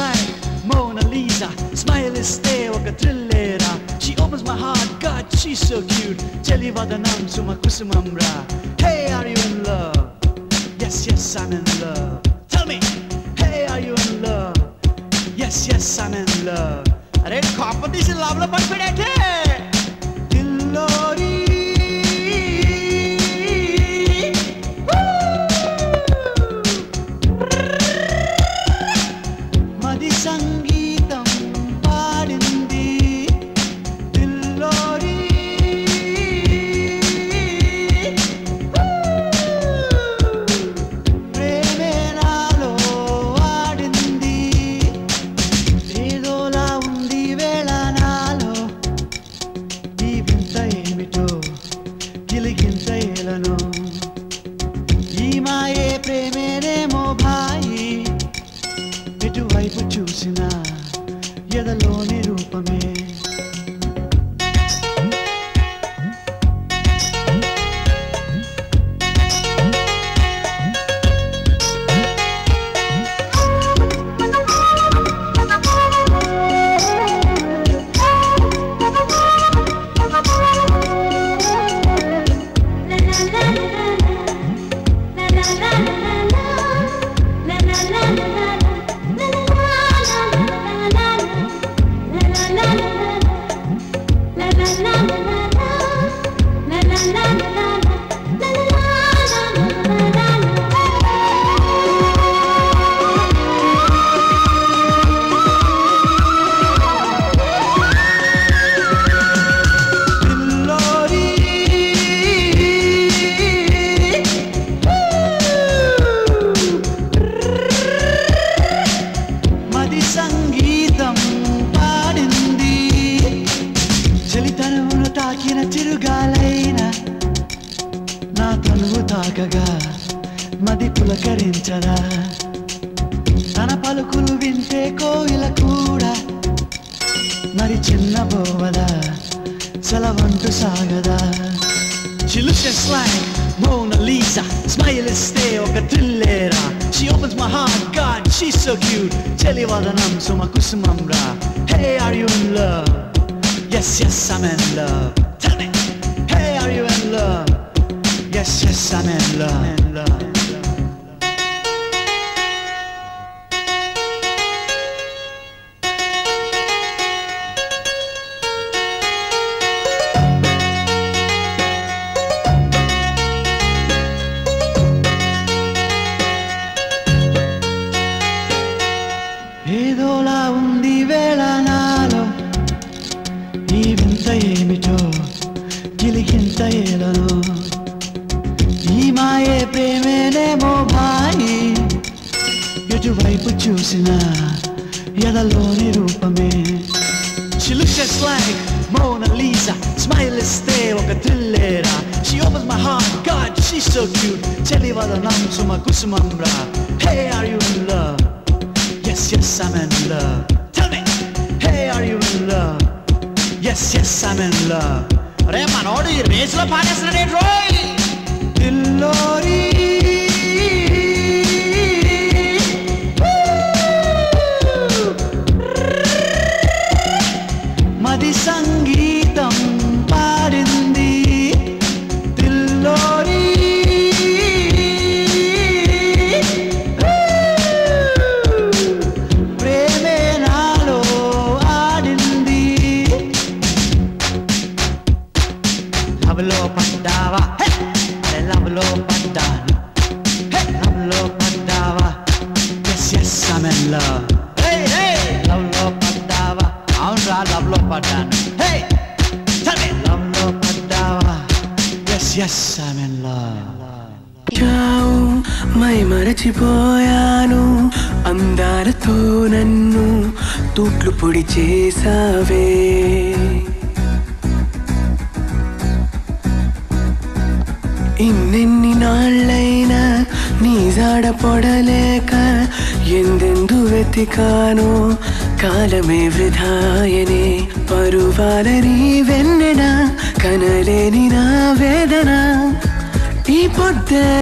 like Mona Lisa, smile is stay oka thrillera. She opens my heart, God, she's so cute. Chelivadanam suma kusumamra. Hey, are you in love? Yes, yes, I'm in love. Tell me, hey, are you in love? Yes, yes, I'm in love. Are competition love la padpedate. Dillori సంగీతం పాడింది దిల్లోరి ప్రేమే నాలో ఆడింది ఏదోలా ఉంది వేళ నాలో ఈ వింత ఏమిటో గిలిగింత ఏలను ఈ మాయే ప్రేమేనేమో భాయి ఎటువైపు చూసినా ఎదలోని రూపమే సంగీతం పాడింది చలితనమును తాకిన చిరుగాలైన నా తనువు తాకగా మది పులకరించదా తన పలుకులు వింటే కోయిల కూడా మరి చిన్నబోవదా చలవంటు సాగదా She looks just like Mona Lisa, smile is stay oka thrillera. She opens my heart, God, she's so cute. Chelivadanam suma kusumamra. Hey, are you in love? Yes, yes, I'm in love. Tell me, hey, are you in love? Yes, yes, I'm in love. In love. ఏదోలా ఉంది వేళ నాలో ఈ వింత ఏమిటో గిలిగింత ఏలను ఈ మాయే ప్రేమేనేమో భాయి ఎటువైపు చూసినా ఎదలోని రూపమే She looks just like Mona Lisa, smile is stay oka thrillera. She opens my heart, God, she's so cute. Chelivadanam suma kusumamra. Hey, are you in love? Yes, yes, I'm in love. Tell me, hey, are you in love? Yes, yes, I'm in love. Arey manodu ee race lo paadestunade roy. Dillori మది సంగీతం పాడింది దిల్లోరి Lavlo Pandava, hey, Lavlo Pandana, hey, Lavlo Pandava, yes, yes, I'm in love. Hey, hey, Lavlo Pandava, Aunra Lavlo Pandana, hey, tell me, Lavlo Pandava, yes, yes, I'm in love. చావు my మరచిపోయాను అందాలతో నన్ను తూట్లు పొడి చేసావే ఇన్నెన్ని నాళ్ళైనా నీ జాడ పొడలేక ఎందెందు వెతికానో కాలమే వృధాయనే పరువాలని వెన్నెన కనలేని నా వేదన ఈ పొద్దే